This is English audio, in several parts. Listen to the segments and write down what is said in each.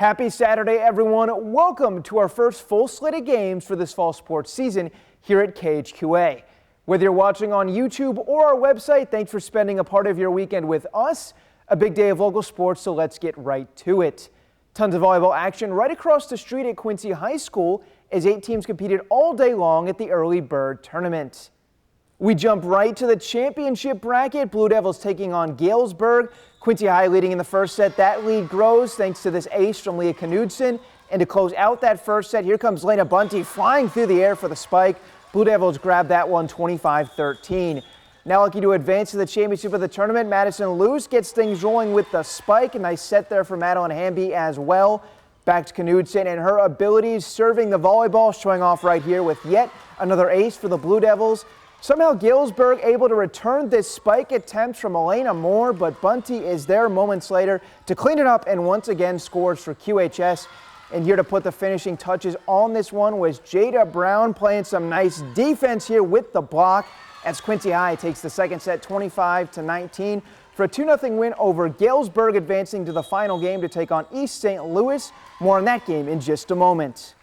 Happy Saturday, everyone. Welcome to our first full slate of games for this fall sports season here at KHQA. Whether you're watching on YouTube or our website, thanks for spending a part of your weekend with us. A big day of local sports, so let's get right to it. Tons of volleyball action right across the street at Quincy High School as 8 teams competed all day long at the Early Bird Tournament. We jump right to the championship bracket. Blue Devils taking on Galesburg. Quincy High leading in the first set. That lead grows thanks to this ace from Leah Knudsen. And to close out that first set, here comes Lena Bunty flying through the air for the spike. Blue Devils grab that one 25-13. Now lucky to advance to the championship of the tournament, Madison Luce gets things rolling with the spike. A nice set there for Madeline Hamby as well. Back to Knudsen and her abilities serving the volleyball, showing off right here with yet another ace for the Blue Devils. Somehow Galesburg able to return this spike attempt from Elena Moore, but Bunty is there moments later to clean it up and once again scores for QHS. And here to put the finishing touches on this one was Jada Brown, playing some nice defense here with the block as Quincy High takes the second set 25-19 for a 2-0 win over Galesburg, advancing to the final game to take on East St. Louis. More on that game in just a moment.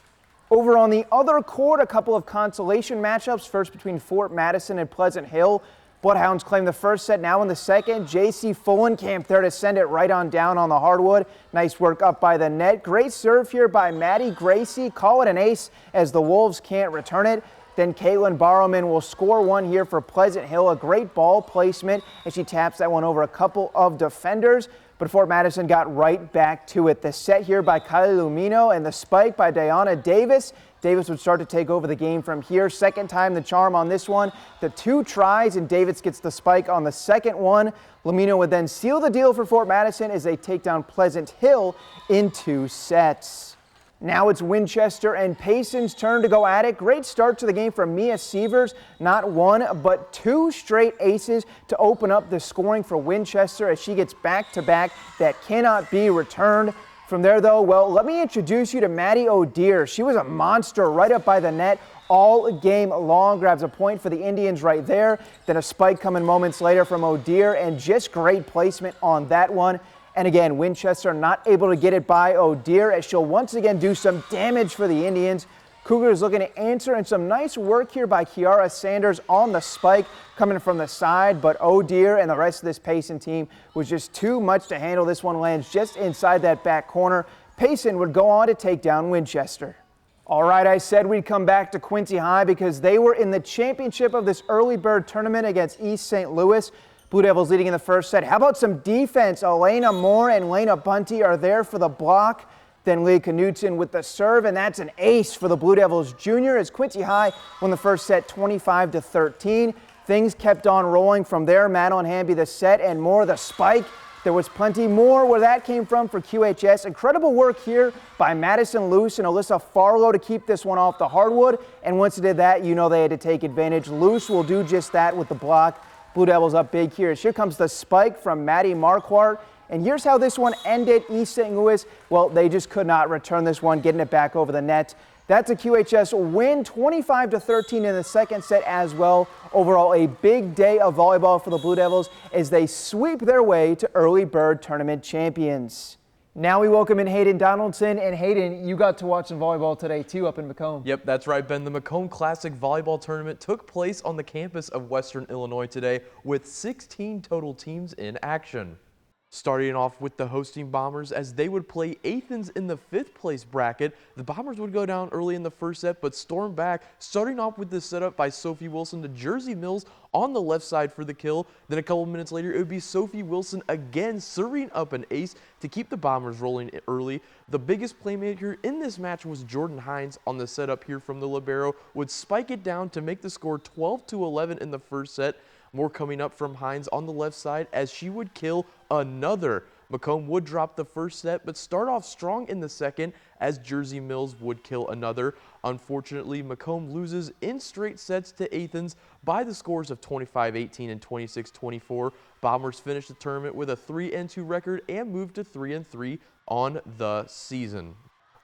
Over on the other court, a couple of consolation matchups, first between Fort Madison and Pleasant Hill. Bloodhounds claim the first set, now in the second. J.C. Fullenkamp there to send it right on down on the hardwood. Nice work up by the net. Great serve here by Maddie Gracie. Call it an ace as the Wolves can't return it. Then Caitlin Barrowman will score one here for Pleasant Hill. A great ball placement as she taps that one over a couple of defenders. But Fort Madison got right back to it. The set here by Kylie Lumino and the spike by Diana Davis. Davis would start to take over the game from here. Second time the charm on this one. The 2 tries and Davis gets the spike on the second one. Lumino would then seal the deal for Fort Madison as they take down Pleasant Hill in 2 sets. Now it's Winchester and Payson's turn to go at it. Great start to the game from Mia Sievers. Not 1, but 2 straight aces to open up the scoring for Winchester as she gets back-to-back that cannot be returned. From there, though, well, let me introduce you to Maddie O'Dear. She was a monster right up by the net all game long. Grabs a point for the Indians right there. Then a spike coming moments later from O'Dear, and just great placement on that one. And again, Winchester not able to get it by O'Dear as she'll once again do some damage for the Indians. Cougars looking to answer, and some nice work here by Kiara Sanders on the spike coming from the side. But O'Dear and the rest of this Payson team was just too much to handle. This one lands just inside that back corner. Payson would go on to take down Winchester. All right, I said we'd come back to Quincy High because they were in the championship of this Early Bird Tournament against East St. Louis. Blue Devils leading in the first set. How about some defense? Elena Moore and Lena Bunty are there for the block. Then Leah Knudsen with the serve, and that's an ace for the Blue Devils junior as Quincy High won the first set 25-13. Things kept on rolling from there. Madeline Hamby the set and Moore the spike. There was plenty more where that came from for QHS. Incredible work here by Madison Luce and Alyssa Farlow to keep this one off the hardwood. And once it did that, you know they had to take advantage. Luce will do just that with the block. Blue Devils up big here. Here comes the spike from Maddie Marquardt. And here's how this one ended. East St. Louis, well, they just could not return this one, getting it back over the net. That's a QHS win, 25-13 in the second set as well. Overall, a big day of volleyball for the Blue Devils as they sweep their way to Early Bird Tournament champions. Now we welcome in Hayden Donaldson. And Hayden, you got to watch some volleyball today too up in Macomb. Yep, that's right, Ben. The Macomb Classic Volleyball Tournament took place on the campus of Western Illinois today with 16 total teams in action. Starting off with the hosting Bombers as they would play Athens in the 5th place bracket. The Bombers would go down early in the first set but storm back, starting off with the setup by Sophie Wilson to Jersey Mills on the left side for the kill. Then a couple minutes later, it would be Sophie Wilson again serving up an ace to keep the Bombers rolling early. The biggest playmaker in this match was Jordan Hines on the setup here from the libero, would spike it down to make the score 12-11 in the first set. More coming up from Hines on the left side as she would kill another. Macomb would drop the first set but start off strong in the second as Jersey Mills would kill another. Unfortunately, Macomb loses in straight sets to Athens by the scores of 25-18 and 26-24. Bombers finish the tournament with a 3-2 record and move to 3-3 on the season.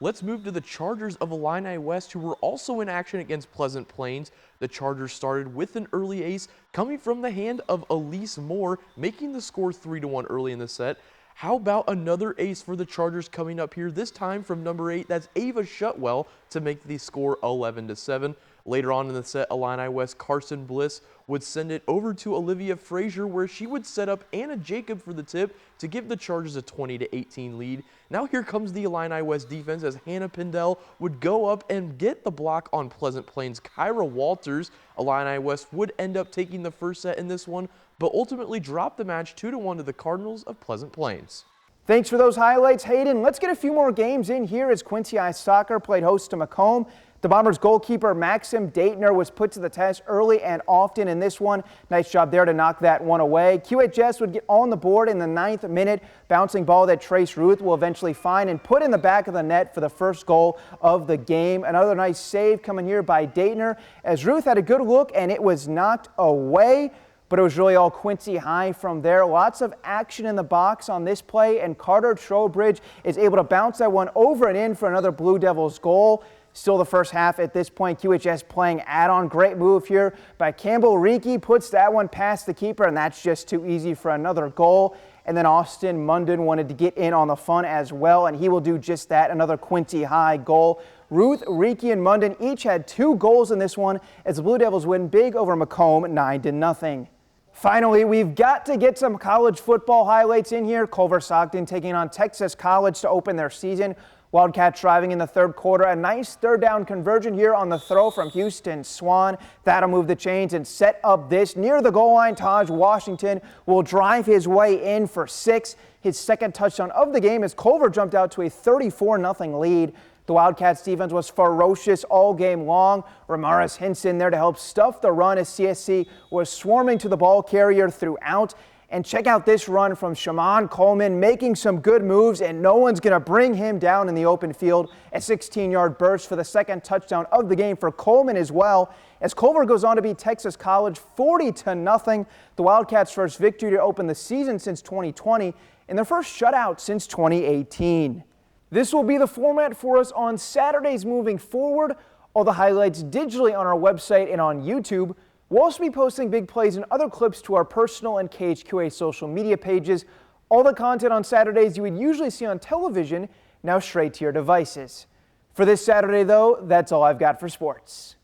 Let's move to the Chargers of Illini West, who were also in action against Pleasant Plains. The Chargers started with an early ace coming from the hand of Elise Moore, making the score 3-1 early in the set. How about another ace for the Chargers coming up here, this time from number 8, that's Ava Shutwell, to make the score 11-7. Later on in the set, Illini West Carson Bliss would send it over to Olivia Frazier, where she would set up Anna Jacob for the tip to give the Chargers a 20-18 lead. Now here comes the Illini West defense as Hannah Pindell would go up and get the block on Pleasant Plains' Kyra Walters. Illini West would end up taking the first set in this one, but ultimately dropped the match 2-1 to the Cardinals of Pleasant Plains. Thanks for those highlights, Hayden. Let's get a few more games in here as Quincy Ice Soccer played host to Macomb. The Bombers goalkeeper Maxim Daitner was put to the test early and often in this one. Nice job there to knock that one away. QHS would get on the board in the 9th minute. Bouncing ball that Trace Ruth will eventually find and put in the back of the net for the first goal of the game. Another nice save coming here by Daitner as Ruth had a good look and it was knocked away. But it was really all Quincy high from there. Lots of action in the box on this play, and Carter Trowbridge is able to bounce that one over and in for another Blue Devils goal. Still the first half at this point. QHS playing add-on. Great move here by Campbell Reiki. Puts that one past the keeper, and that's just too easy for another goal. And then Austin Munden wanted to get in on the fun as well, and he will do just that. Another Quincy high goal. Ruth, Reiki, and Munden each had 2 goals in this one as the Blue Devils win big over Macomb 9-0. Finally, we've got to get some college football highlights in here. Culver Stockton taking on Texas College to open their season. Wildcats driving in the third quarter. A nice third down conversion here on the throw from Houston Swan. That'll move the chains and set up this. Near the goal line, Taj Washington will drive his way in for 6. His second touchdown of the game as Culver jumped out to a 34-0 lead. The Wildcats defense was ferocious all game long. Ramaris Hinson there to help stuff the run as CSC was swarming to the ball carrier throughout. And check out this run from Shaman Coleman, making some good moves, and no one's going to bring him down in the open field. A 16-yard burst for the second touchdown of the game for Coleman as well, as Culver goes on to beat Texas College 40-0. The Wildcats' first victory to open the season since 2020 and their first shutout since 2018. This will be the format for us on Saturdays moving forward. All the highlights digitally on our website and on YouTube. We'll also be posting big plays and other clips to our personal and KHQA social media pages. All the content on Saturdays you would usually see on television, now straight to your devices. For this Saturday, though, that's all I've got for sports.